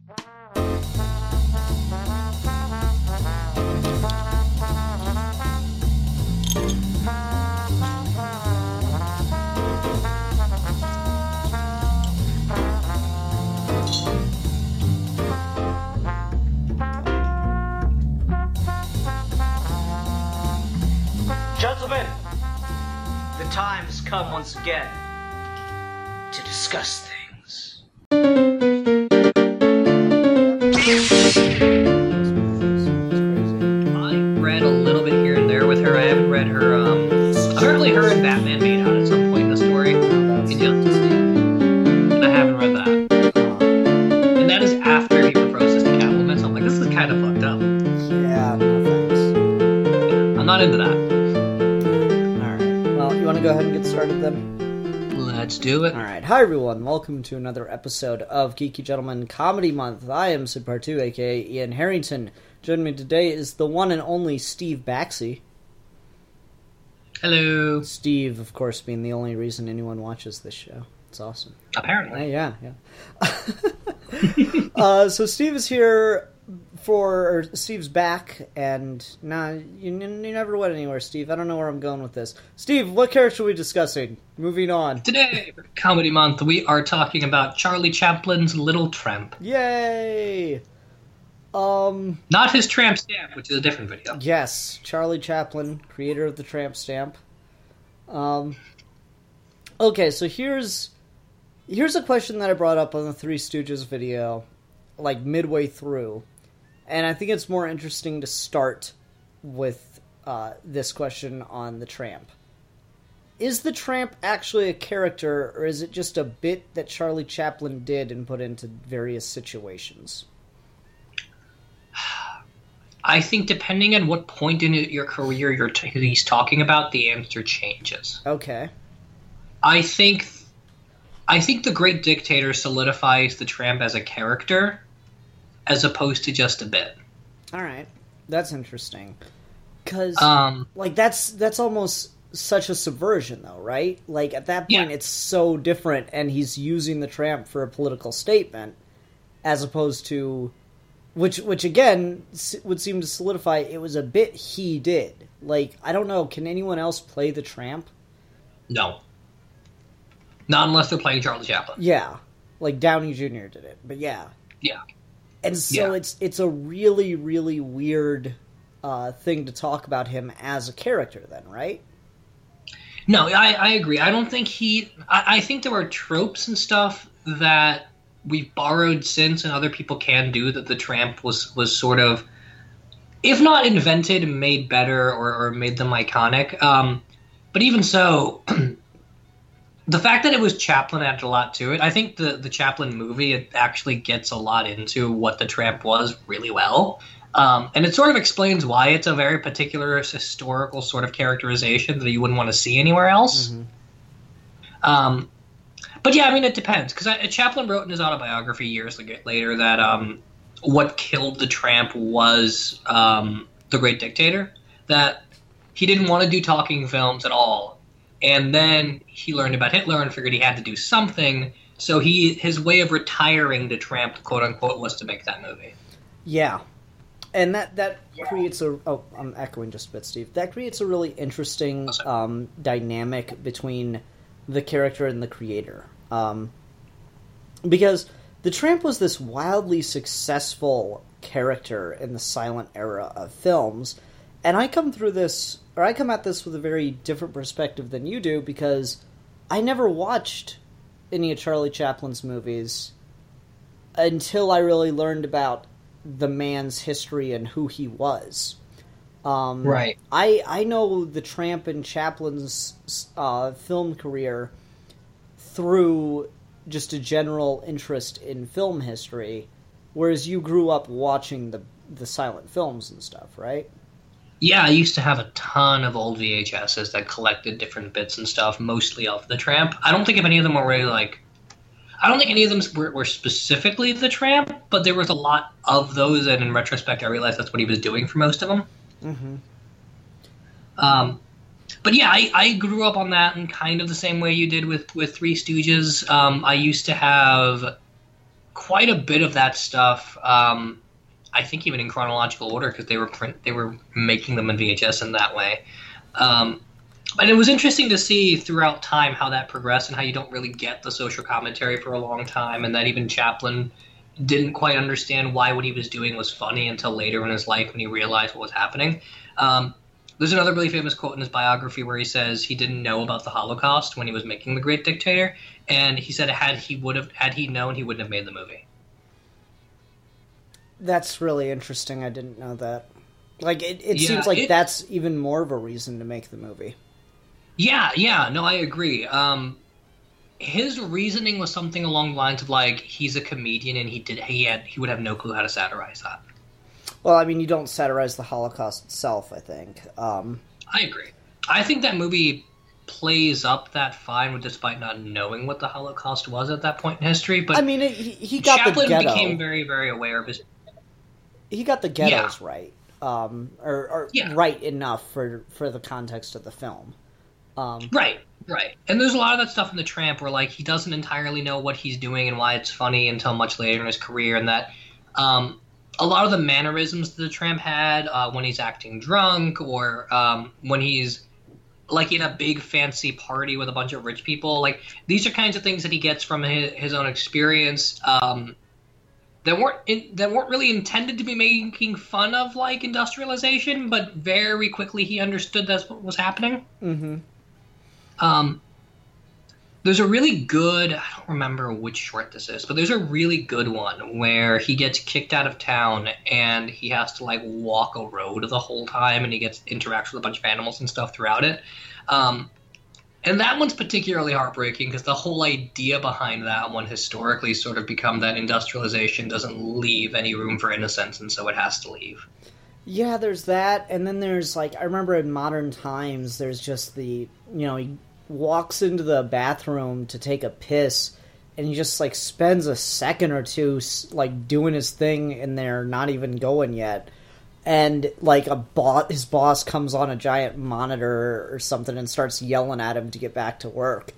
Gentlemen, the time has come once again to discuss things. I read a little bit here and there with her. I haven't read her, apparently her and Batman made out at some point in the story. In Justice League. And I haven't read that. And that is after he proposes to Catwoman, so I'm like, this is kind of fucked up. Yeah, no thanks. I'm not into that. Well, you want to go ahead and get started then? Let's do it. Alright, hi everyone, welcome to another episode of Geeky Gentleman Comedy Month. I am Sid Partu, aka Ian Harrington. Joining me today is the one and only Steve Baxey. Hello. Steve, of course, being the only reason anyone watches this show. It's awesome. Apparently. Yeah. So Steve is here Steve's back, and you never went anywhere, Steve. I don't know where I'm going with this. Steve, what character are we discussing? Moving on. Today, for Comedy Month, we are talking about Charlie Chaplin's Little Tramp. Yay! Not his tramp stamp, which is a different video. Yes, Charlie Chaplin, creator of the tramp stamp. Okay, so here's a question that I brought up on the Three Stooges video, like midway through. And I think it's more interesting to start with this question on the Tramp. Is the Tramp actually a character, or is it just a bit that Charlie Chaplin did and put into various situations? I think depending on what point in your career he's talking about, the answer changes. Okay. I think The Great Dictator solidifies the Tramp as a character, as opposed to just a bit. All right, that's interesting. Because that's almost such a subversion, though, right? Like at that point, It's so different, and he's using the Tramp for a political statement, as opposed to, which again would seem to solidify it was a bit he did. Like I don't know, can anyone else play the Tramp? No. Not unless they're playing Charlie Chaplin. Yeah, like Downey Jr. did it, but yeah. Yeah. And so it's a really, really weird thing to talk about him as a character then, right? No, I agree. I don't think I think there are tropes and stuff that we've borrowed since and other people can do that the Tramp was sort of, if not invented, made better or made them iconic. But even so... The fact that it was Chaplin added a lot to it. I think the Chaplin movie, it actually gets a lot into what the Tramp was really well. And it sort of explains why it's a very particular historical sort of characterization that you wouldn't want to see anywhere else. Mm-hmm. But yeah, I mean, it depends. Because Chaplin wrote in his autobiography years later that what killed the Tramp was The Great Dictator. That he didn't want to do talking films at all. And then he learned about Hitler and figured he had to do something. So his way of retiring to Tramp, quote unquote, was to make that movie. Yeah, and that creates a. Oh, I'm echoing just a bit, Steve. That creates a really interesting dynamic between the character and the creator, because the Tramp was this wildly successful character in the silent era of films, and I come at this with a very different perspective than you do, because I never watched any of Charlie Chaplin's movies until I really learned about the man's history and who he was. Right. I know the Tramp and Chaplin's film career through just a general interest in film history, whereas you grew up watching the silent films and stuff, right? Yeah, I used to have a ton of old VHSs that collected different bits and stuff, mostly of the Tramp. I don't think any of them were really I don't think any of them were specifically the Tramp, but there was a lot of those, and in retrospect, I realized that's what he was doing for most of them. Mm-hmm. But yeah, I grew up on that in kind of the same way you did with Three Stooges. I used to have quite a bit of that stuff. I think even in chronological order because they were making them in VHS in that way. And it was interesting to see throughout time how that progressed and how you don't really get the social commentary for a long time, and that even Chaplin didn't quite understand why what he was doing was funny until later in his life when he realized what was happening. There's another really famous quote in his biography where he says he didn't know about the Holocaust when he was making The Great Dictator, and he said had he known, he wouldn't have made the movie. That's really interesting. I didn't know that. Like, it seems like that's even more of a reason to make the movie. Yeah, no, I agree. His reasoning was something along the lines of like he's a comedian and he would have no clue how to satirize that. Well, I mean, you don't satirize the Holocaust itself, I think. I agree. I think that movie plays up that fine despite not knowing what the Holocaust was at that point in history. But I mean, he got Chaplin the ghetto. became very, very aware of his. He got the ghettos right, or right enough for the context of the film. Right. And there's a lot of that stuff in The Tramp where like he doesn't entirely know what he's doing and why it's funny until much later in his career, and that a lot of the mannerisms that The Tramp had when he's acting drunk or when he's like in a big fancy party with a bunch of rich people, like these are kinds of things that he gets from his own experience that weren't really intended to be making fun of like industrialization, but very quickly he understood that's what was happening. Mm-hmm. There's a really good, I don't remember which short this is, but there's a really good one where he gets kicked out of town and he has to like walk a road the whole time, and he interacts with a bunch of animals and stuff throughout it. And that one's particularly heartbreaking because the whole idea behind that one historically sort of become that industrialization doesn't leave any room for innocence, and so it has to leave. Yeah, there's that, and then there's like, I remember in modern times there's just he walks into the bathroom to take a piss, and he just like spends a second or two like doing his thing in there, not even going yet, and like his boss comes on a giant monitor or something and starts yelling at him to get back to work.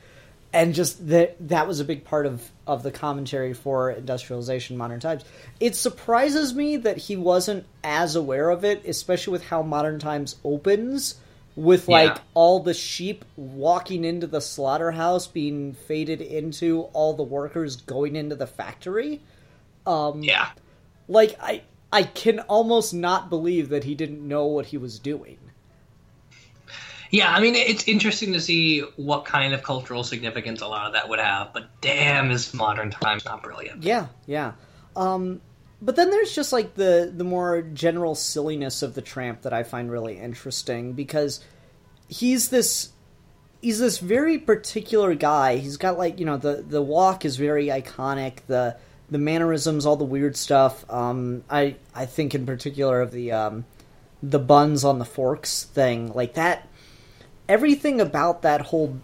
And just that was a big part of the commentary for industrialization in modern times. It surprises me that he wasn't as aware of it, especially with how Modern Times opens, with like all the sheep walking into the slaughterhouse being faded into all the workers going into the factory. Like I can almost not believe that he didn't know what he was doing. Yeah, I mean, it's interesting to see what kind of cultural significance a lot of that would have, but damn, is Modern Times not brilliant. Yeah. But then there's just like the more general silliness of the Tramp that I find really interesting, because he's this very particular guy. He's got like, the walk is very iconic, the mannerisms, all the weird stuff. I think in particular of the buns on the forks thing, like that. Everything about that whole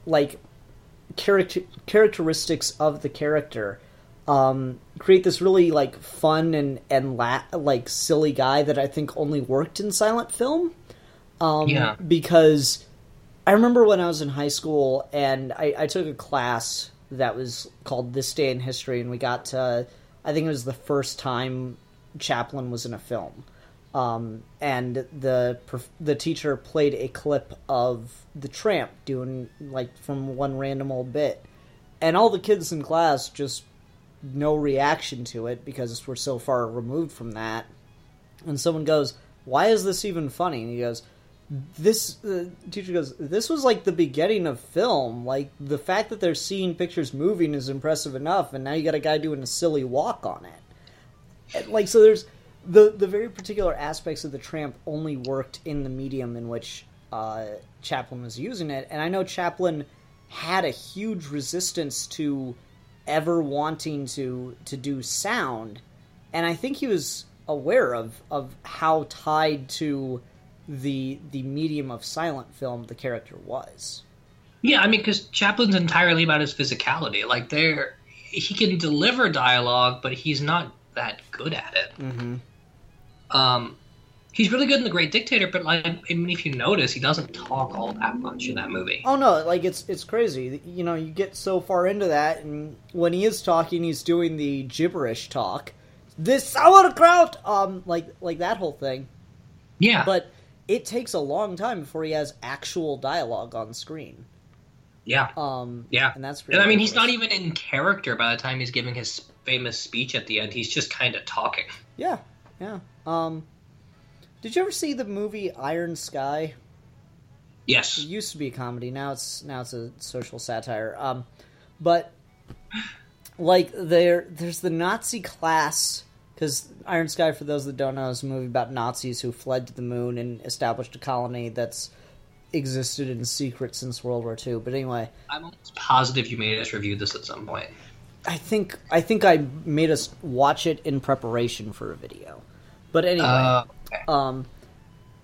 like characteristics of the character create this really like fun and like silly guy that I think only worked in silent film. Because I remember when I was in high school and I took a class that was called This Day in History, and we got to, I think it was the first time Chaplin was in a film. And the teacher played a clip of the Tramp doing like from one random old bit, and all the kids in class just no reaction to it because we're so far removed from that. And someone goes, "Why is this even funny?" And he goes, the teacher goes, "This was like the beginning of film. Like the fact that they're seeing pictures moving is impressive enough, and now you got a guy doing a silly walk on it." And, like, so there's the very particular aspects of the Tramp only worked in the medium in which Chaplin was using it. And I know Chaplin had a huge resistance to ever wanting to do sound. And I think he was aware of how tied to the medium of silent film the character was. Yeah, I mean, because Chaplin's entirely about his physicality. Like, he can deliver dialogue, but he's not that good at it. Mm-hmm. He's really good in The Great Dictator, but like, I mean, if you notice, he doesn't talk all that much in that movie. Oh no, like it's crazy. You know, you get so far into that, and when he is talking, he's doing the gibberish talk. This sauerkraut, like that whole thing. Yeah, but it takes a long time before he has actual dialogue on screen. Yeah. Yeah. And that's and I mean, he's not even in character by the time he's giving his famous speech at the end. He's just kind of talking. Yeah. Yeah. Did you ever see the movie Iron Sky? Yes. It used to be a comedy. Now it's a social satire. But like there's the Nazi class, because Iron Sky, for those that don't know, is a movie about Nazis who fled to the moon and established a colony that's existed in secret since World War II. But anyway, I'm almost positive you made us review this at some point. I think I made us watch it in preparation for a video. But anyway, okay.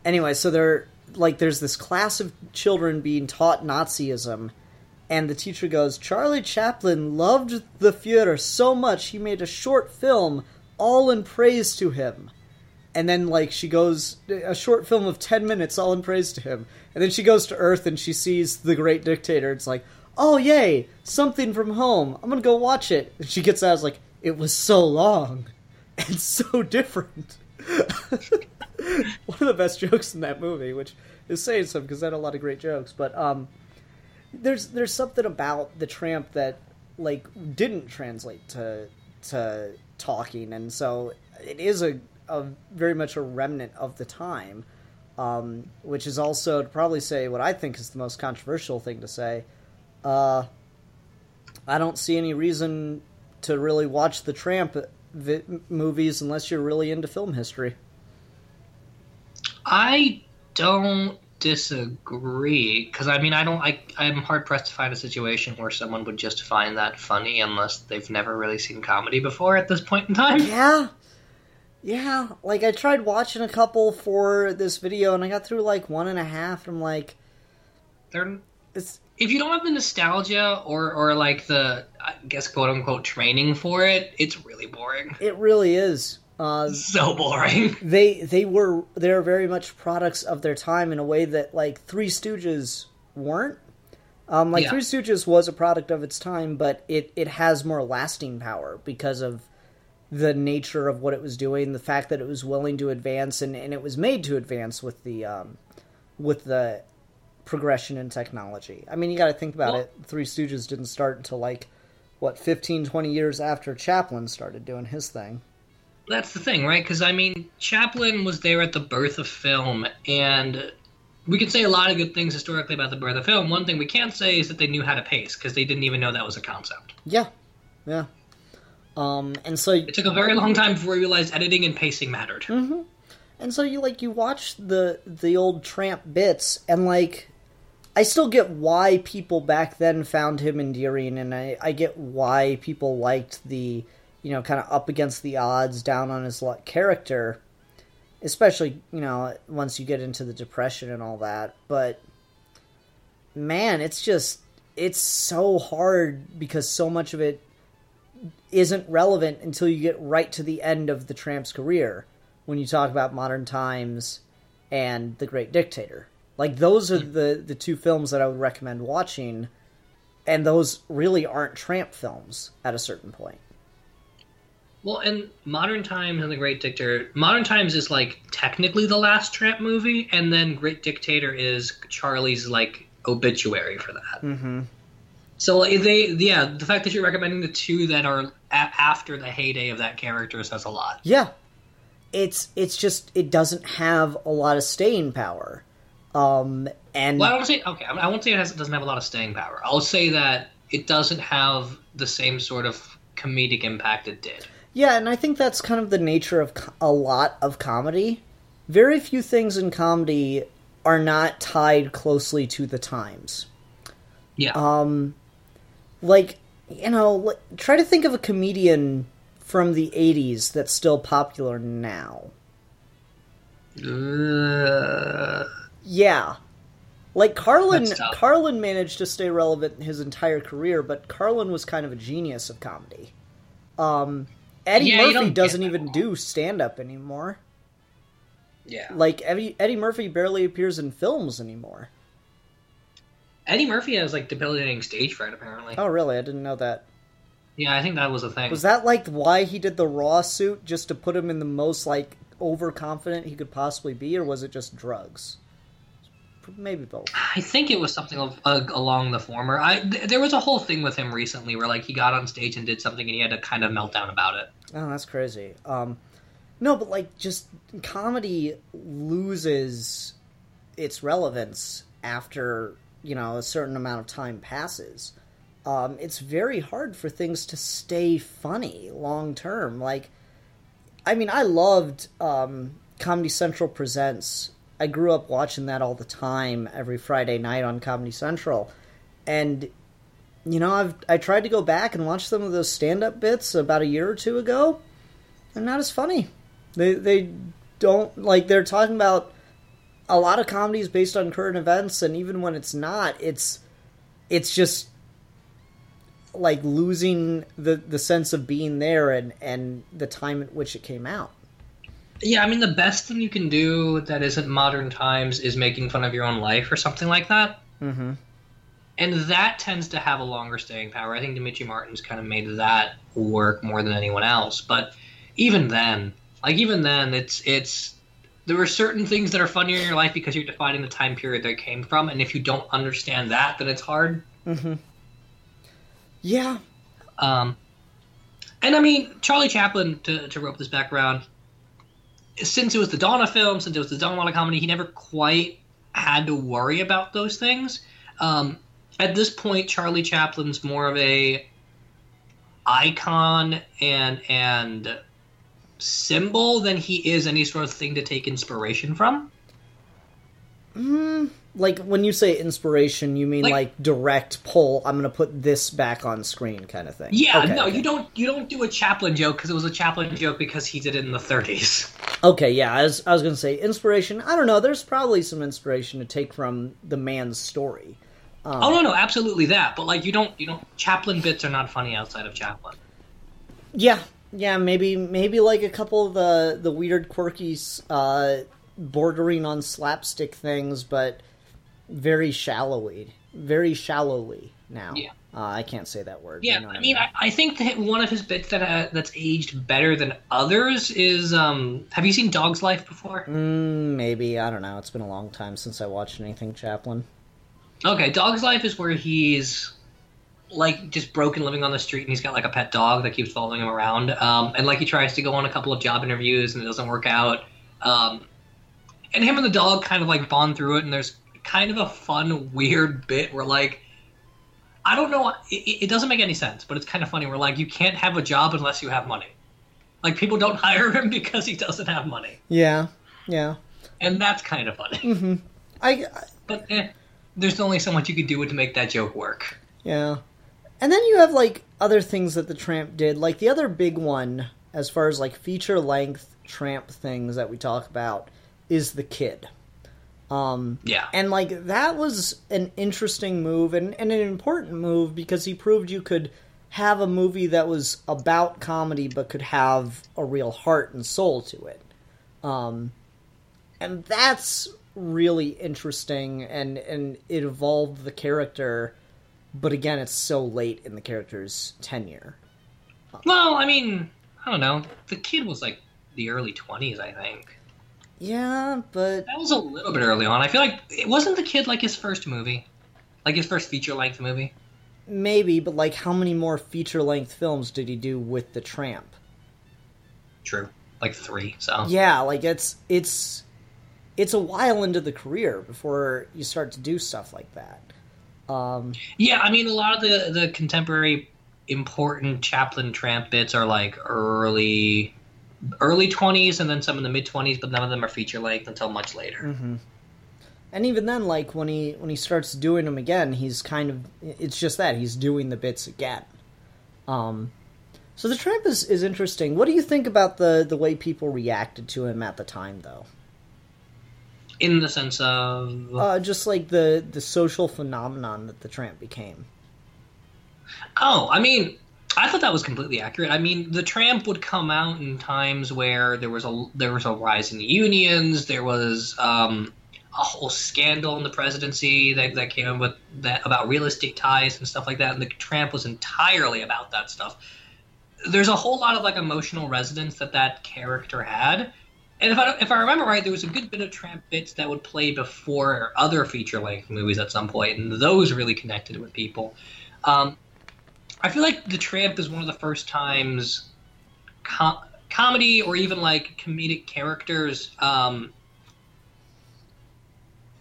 Anyway, so there's this class of children being taught Nazism, and the teacher goes, Charlie Chaplin loved the Fuhrer so much he made a short film all in praise to him. And then, like, she goes, a short film of 10 minutes all in praise to him. And then she goes to Earth and she sees The Great Dictator. It's like, oh, yay, something from home. I'm gonna go watch it. And she gets out, it's like, it was so long and so different. One of the best jokes in that movie, which is saying something because it had a lot of great jokes. But there's something about the Tramp that, like, didn't translate to talking. And so it is a very much a remnant of the time, which is also to probably say what I think is the most controversial thing to say. I don't see any reason to really watch the Tramp movies unless you're really into film history. I don't disagree, because I mean, I'm hard pressed to find a situation where someone would just find that funny unless they've never really seen comedy before at this point in time. Yeah, like, I tried watching a couple for this video, and I got through, like, 1.5, and I'm like... If you don't have the nostalgia or like, the, I guess, quote-unquote training for it, it's really boring. It really is. So boring. They're very much products of their time in a way that, like, Three Stooges weren't. Three Stooges was a product of its time, but it has more lasting power because of the nature of what it was doing, the fact that it was willing to advance, and it was made to advance with the progression in technology. I mean, you got to think about it. Three Stooges didn't start until, like, 15, 20 years after Chaplin started doing his thing. That's the thing, right? Because, I mean, Chaplin was there at the birth of film, and we can say a lot of good things historically about the birth of film. One thing we can't say is that they knew how to pace, because they didn't even know that was a concept. Yeah. And so it took a very long time before we realized editing and pacing mattered. Mm-hmm. And so you watch the old Tramp bits, and, like, I still get why people back then found him endearing, and I get why people liked the, you know, kind of up against the odds, down on his luck character, especially, you know, once you get into the Depression and all that. But, man, it's so hard because so much of it isn't relevant until you get right to the end of the Tramp's career, when you talk about Modern Times and The Great Dictator. Like, those are the two films that I would recommend watching, and those really aren't Tramp films at a certain point. Well, and Modern Times and The Great Dictator... Modern Times is, like, technically the last Tramp movie, and then Great Dictator is Charlie's, like, obituary for that. Mm-hmm. So the fact that you're recommending the two that are after the heyday of that character says a lot. Yeah. It's just, it doesn't have a lot of staying power. And well, I won't say it doesn't have a lot of staying power. I'll say that it doesn't have the same sort of comedic impact it did. Yeah, and I think that's kind of the nature of a lot of comedy. Very few things in comedy are not tied closely to the times. Yeah. Like, you know, try to think of a comedian from the 80s that's still popular now. Yeah. Like, Carlin managed to stay relevant his entire career, but Carlin was kind of a genius of comedy. Eddie Murphy doesn't even do stand-up anymore. Yeah. Like, Eddie Murphy barely appears in films anymore. Eddie Murphy has, like, debilitating stage fright, apparently. Oh, really? I didn't know that. Yeah, I think that was a thing. Was that, like, why he did the Raw suit? Just to put him in the most, like, overconfident he could possibly be? Or was it just drugs? Maybe both. I think it was something along the former. There was a whole thing with him recently where, like, he got on stage and did something and he had to kind of melt down about it. Oh, that's crazy. No, but, like, just comedy loses its relevance after, you know, a certain amount of time passes. It's very hard for things to stay funny long term. Like, I mean, I loved Comedy Central Presents. I grew up watching that all the time, every Friday night on Comedy Central. And, you know, I tried to go back and watch some of those stand-up bits about a year or two ago. They're not as funny. They don't, like, they're talking about a lot of comedies based on current events, and even when it's not, it's just, like, losing the sense of being there and the time at which it came out. Yeah, I mean, the best thing you can do that isn't modern times is making fun of your own life or something like that. Mm-hmm. And that tends to have a longer staying power. I think Dimitri Martin's kind of made that work more than anyone else. But even then, it's there are certain things that are funnier in your life because you're defining the time period they came from. And if you don't understand that, then it's hard. Mm-hmm. Yeah. And I mean, Charlie Chaplin, to rope this back around, since it was the dawn of film, since it was the dawn of comedy, he never quite had to worry about those things. At this point, Charlie Chaplin's more of a icon and symbol than he is any sort of thing to take inspiration from. Like, when you say inspiration, you mean like direct pull, I'm going to put this back on screen kind of thing? Yeah, okay, no, okay. You don't do a Chaplin joke because it was a Chaplin joke because he did it in the 30s. Okay, yeah, I was going to say inspiration. I don't know, there's probably some inspiration to take from the man's story. No, absolutely that. But, like, you don't Chaplin bits are not funny outside of Chaplin. Yeah, maybe like a couple of the weird, quirky, bordering on slapstick things, but very shallowly now. Yeah. I can't say that word. Yeah, I mean, I think that one of his bits that's aged better than others is, have you seen Dog's Life before? Maybe. I don't know. It's been a long time since I watched anything Chaplin. Okay, Dog's Life is where he's, like, just broken living on the street, and he's got, like, a pet dog that keeps following him around. And, like, he tries to go on a couple of job interviews, and it doesn't work out. And him and the dog kind of, like, bond through it, and there's kind of a fun, weird bit where, like, I don't know, it doesn't make any sense, but it's kind of funny where, like, you can't have a job unless you have money. Like, people don't hire him because he doesn't have money. Yeah. And that's kind of funny. Mm-hmm. But there's only so much you could do to make that joke work. Yeah. And then you have, like, other things that the Tramp did. Like, the other big one, as far as, like, feature-length Tramp things that we talk about, is The Kid. Yeah. And, like, that was an interesting move and an important move because he proved you could have a movie that was about comedy but could have a real heart and soul to it. And that's really interesting, and it evolved the character, but again, it's so late in the character's tenure. Well, I mean, I don't know. The Kid was, like, the early 20s, I think. Yeah, but... That was a little bit early on. I feel like... It wasn't The Kid, like, his first movie? Like, his first feature-length movie? Maybe, but, like, how many more feature-length films did he do with the Tramp? True. Like 3, so... Yeah, like, it's a while into the career before you start to do stuff like that. Yeah, I mean, a lot of the contemporary important Chaplin Tramp bits are, like, early 20s and then some in the mid-20s, but none of them are feature-length until much later. Mm-hmm. And even then, like, when he starts doing them again, he's kind of... It's just that. He's doing the bits again. So the Tramp is interesting. What do you think about the way people reacted to him at the time, though? In the sense of... just, like, the social phenomenon that the Tramp became. Oh, I mean, I thought that was completely accurate. I mean, the Tramp would come out in times where there was a rise in the unions. There was a whole scandal in the presidency that came up with that about real estate ties and stuff like that. And the Tramp was entirely about that stuff. There's a whole lot of like emotional resonance that character had. And if I remember right, there was a good bit of Tramp bits that would play before other feature-length movies at some point, and those really connected with people. I feel like The Tramp is one of the first times comedy or even like comedic characters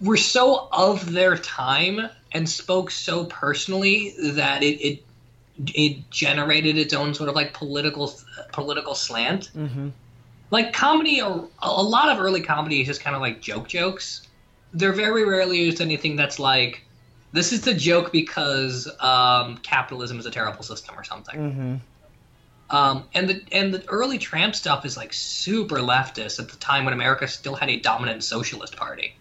were so of their time and spoke so personally that it generated its own sort of like political slant. Mm-hmm. Like comedy, a lot of early comedy is just kind of like jokes. They're very rarely used anything that's like, this is the joke because capitalism is a terrible system or something. Mm-hmm. And the early Tramp stuff is like super leftist at the time when America still had a dominant socialist party.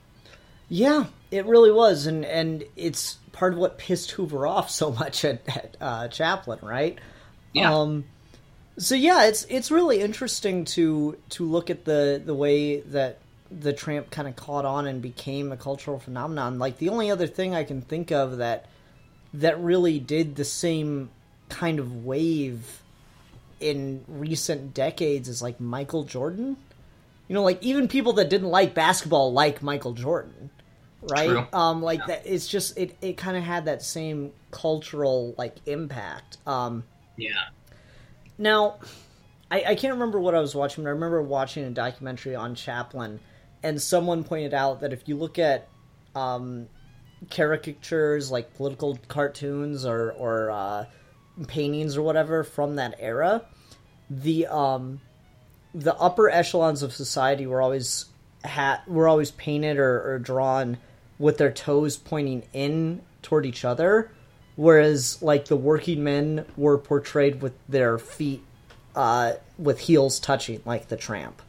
Yeah, it really was, and it's part of what pissed Hoover off so much at Chaplin, right? Yeah. So yeah, it's really interesting to look at the way that the Tramp kind of caught on and became a cultural phenomenon. Like, the only other thing I can think of that really did the same kind of wave in recent decades is like Michael Jordan. You know, like even people that didn't like basketball like Michael Jordan, right? True. Like that. It's just it kind of had that same cultural like impact. Yeah. Now, I can't remember what I was watching, but I remember watching a documentary on Chaplin, and someone pointed out that if you look at caricatures, like political cartoons or paintings or whatever from that era, the upper echelons of society were always painted or drawn with their toes pointing in toward each other, whereas like the working men were portrayed with their feet with heels touching, like the Tramp.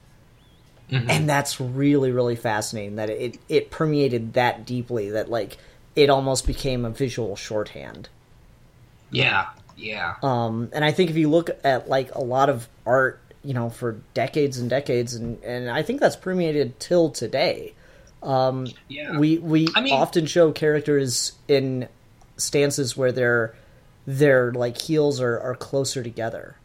Mm-hmm. And that's really, really fascinating that it permeated that deeply that like it almost became a visual shorthand. Yeah. And I think if you look at like a lot of art, you know, for decades and decades, and I think that's permeated till today. We often show characters in stances where their like heels are closer together.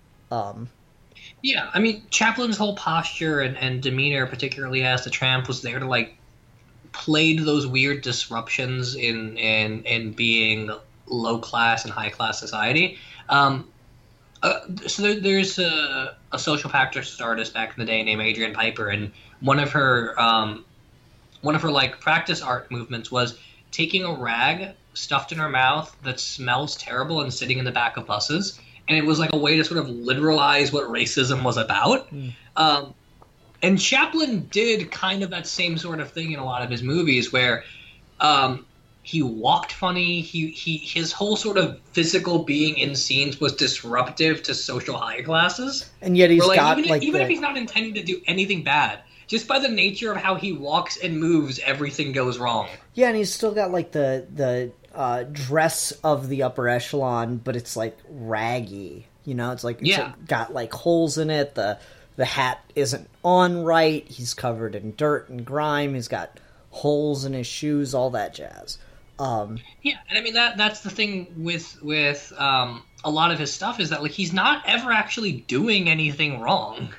Yeah, I mean, Chaplin's whole posture and demeanor, particularly as the Tramp, was there to like play to those weird disruptions in being low class and high class society. So there's a social practice artist back in the day named Adrienne Piper, and one of her like practice art movements was taking a rag stuffed in her mouth that smells terrible and sitting in the back of buses. And it was like a way to sort of literalize what racism was about. And Chaplin did kind of that same sort of thing in a lot of his movies where he walked funny. His whole sort of physical being in scenes was disruptive to social high classes. And yet he's got even if he's not intending to do anything bad, just by the nature of how he walks and moves, everything goes wrong. Yeah, and he's still got like the dress of the upper echelon, but it's like raggy. You know, it's like got like holes in it. The hat isn't on right. He's covered in dirt and grime. He's got holes in his shoes. All that jazz. Yeah, and I mean that's the thing with a lot of his stuff is that like he's not ever actually doing anything wrong.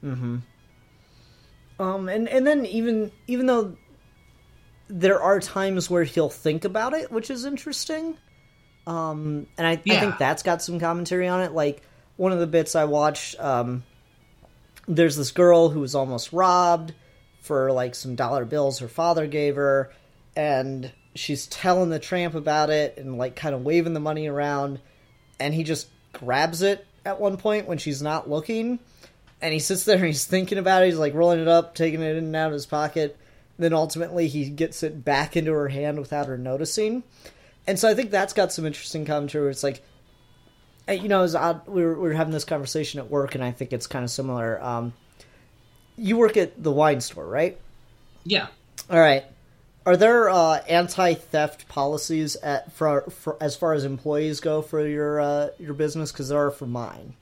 Mm-hmm. And then even though there are times where he'll think about it, which is interesting. And I think that's got some commentary on it. Like one of the bits I watched, there's this girl who was almost robbed for like some dollar bills her father gave her, and she's telling the Tramp about it and like kind of waving the money around, and he just grabs it at one point when she's not looking, and he sits there and he's thinking about it. He's like rolling it up, taking it in and out of his pocket. Then ultimately he gets it back into her hand without her noticing. And so I think that's got some interesting commentary where it's like, you know, it was odd. We were having this conversation at work, and I think it's kind of similar. You work at the wine store, right? Yeah. All right. Are there anti-theft policies for as far as employees go for your business? Because there are for mine.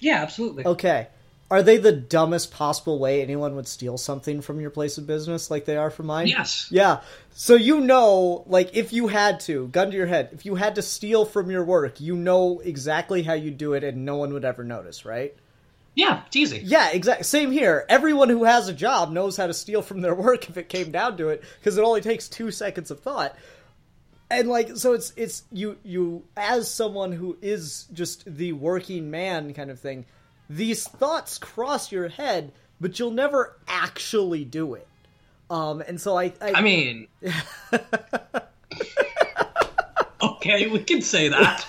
Yeah, absolutely. Okay. Are they the dumbest possible way anyone would steal something from your place of business like they are for mine? Yes. Yeah. So you know, like, if you had to, gun to your head, if you had to steal from your work, you know exactly how you do it and no one would ever notice, right? Yeah, it's easy. Yeah, exactly. Same here. Everyone who has a job knows how to steal from their work if it came down to it, because it only takes 2 seconds of thought. And, like, so it's you as someone who is just the working man kind of thing, these thoughts cross your head, but you'll never actually do it. And so I mean... Okay, we can say that.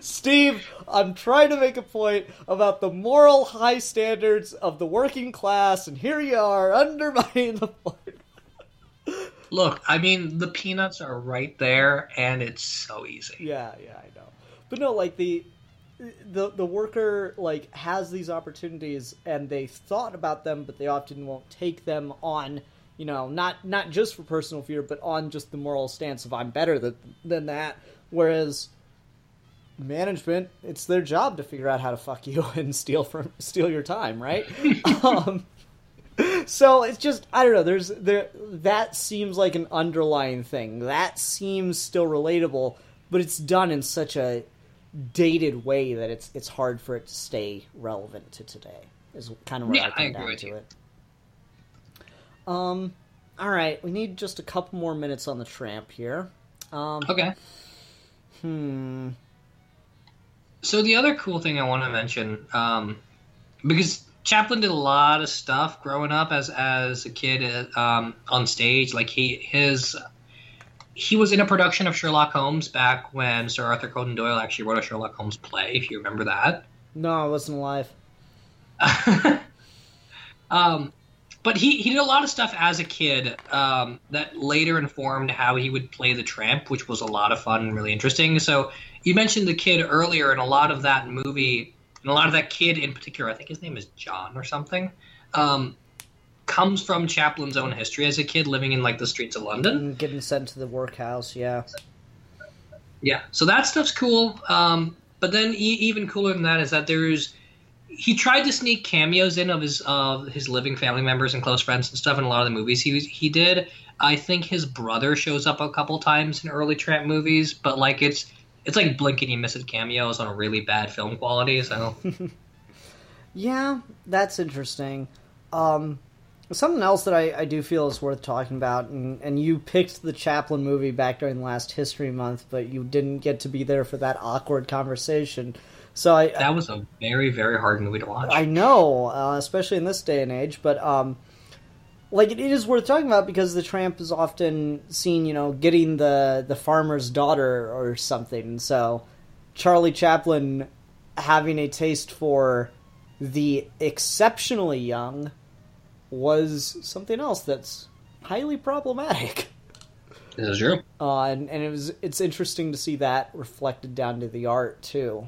Steve, I'm trying to make a point about the moral high standards of the working class, and here you are undermining the point. Look, I mean, the peanuts are right there, and it's so easy. Yeah, I know. But no, like, the worker, like, has these opportunities, and they've thought about them, but they often won't take them on, you know, not just for personal fear, but on just the moral stance of I'm better than that. Whereas management, it's their job to figure out how to fuck you and steal your time, right? So it's just, I don't know, that seems like an underlying thing. That seems still relatable, but it's done in such a dated way that it's hard for it to stay relevant to today, is kind of where I come down to it. All right, we need just a couple more minutes on the Tramp here. Okay. So the other cool thing I want to mention, because Chaplin did a lot of stuff growing up as a kid on stage. Like he was in a production of Sherlock Holmes back when Sir Arthur Conan Doyle actually wrote a Sherlock Holmes play, if you remember that. No, I wasn't alive. But he did a lot of stuff as a kid that later informed how he would play the Tramp, which was a lot of fun and really interesting. So you mentioned the kid earlier, and a lot of that movie, and a lot of that kid in particular, I think his name is John or something, comes from Chaplin's own history as a kid living in, like, the streets of London. Getting sent to the workhouse, yeah. Yeah, so that stuff's cool. But then even cooler than that is that he tried to sneak cameos in of his living family members and close friends and stuff in a lot of the movies he did. I think his brother shows up a couple times in early Tramp movies, but, like, it's like blink and you miss it cameos on a really bad film quality, so... Yeah, that's interesting. Something else that I do feel is worth talking about, and you picked the Chaplin movie back during last History Month, but you didn't get to be there for that awkward conversation. So that was a very, very hard movie to watch. I know, especially in this day and age, but like, it is worth talking about because the Tramp is often seen, you know, getting the farmer's daughter or something. So Charlie Chaplin having a taste for the exceptionally young was something else that's highly problematic. This is true. And it's interesting to see that reflected down to the art too.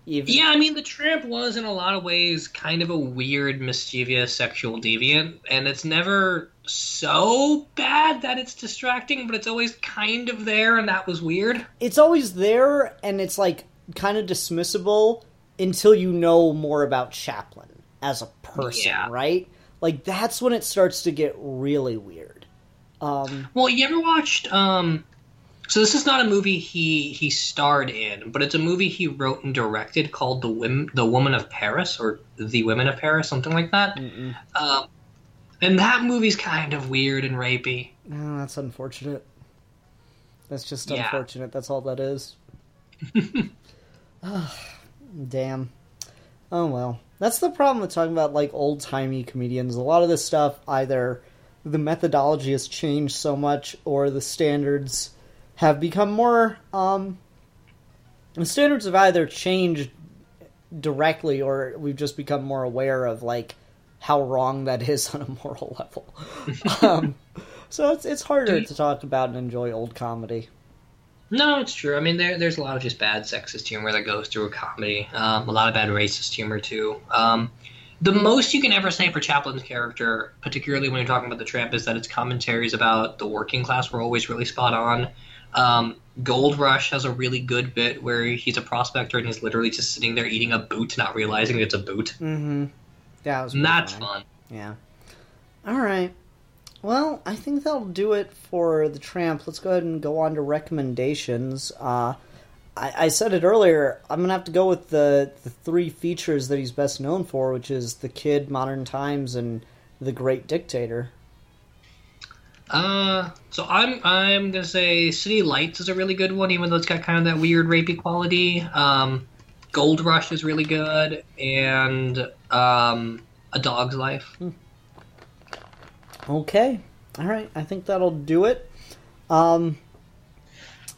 Yeah, I mean, the Tramp was in a lot of ways kind of a weird, mischievous sexual deviant, and it's never so bad that it's distracting, but it's always kind of there, and that was weird. It's always there, and it's, like, kind of dismissible until you know more about Chaplin as a person, right? Like, that's when it starts to get really weird. Well, you ever watched... So this is not a movie he starred in, but it's a movie he wrote and directed called The Woman of Paris, or The Women of Paris, something like that. And that movie's kind of weird and rapey. Oh, that's unfortunate. That's just unfortunate. That's all that is. Damn. Oh, well. That's the problem with talking about, like, old-timey comedians. A lot of this stuff, either the methodology has changed so much, or the standards have become more, the standards have either changed directly, or we've just become more aware of, like, how wrong that is on a moral level. So it's harder to talk about and enjoy old comedy. No, it's true. I mean, there's a lot of just bad sexist humor that goes through a comedy. A lot of bad racist humor, too. The most you can ever say for Chaplin's character, particularly when you're talking about the Tramp, is that its commentaries about the working class were always really spot on. Gold Rush has a really good bit where he's a prospector and he's literally just sitting there eating a boot, not realizing it's a boot. Mm-hmm. Yeah, and that's fun. Yeah. All right. Well, I think that'll do it for the Tramp. Let's go ahead and go on to recommendations. I said it earlier, I'm going to have to go with the three features that he's best known for, which is The Kid, Modern Times, and The Great Dictator. So I'm going to say City Lights is a really good one, even though it's got kind of that weird rapey quality. Gold Rush is really good, and A Dog's Life. Okay. All right. I think that'll do it.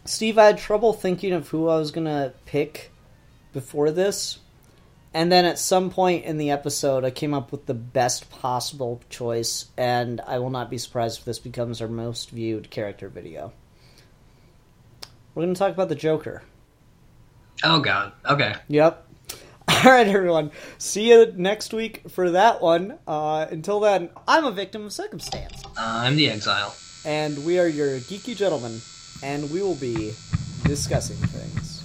Steve, I had trouble thinking of who I was going to pick before this. And then at some point in the episode, I came up with the best possible choice. And I will not be surprised if this becomes our most viewed character video. We're going to talk about the Joker. Oh, God. Okay. Yep. All right, everyone. See you next week for that one. Until then, I'm a victim of circumstance. I'm the Exile. And we are your geeky gentlemen. And we will be discussing things.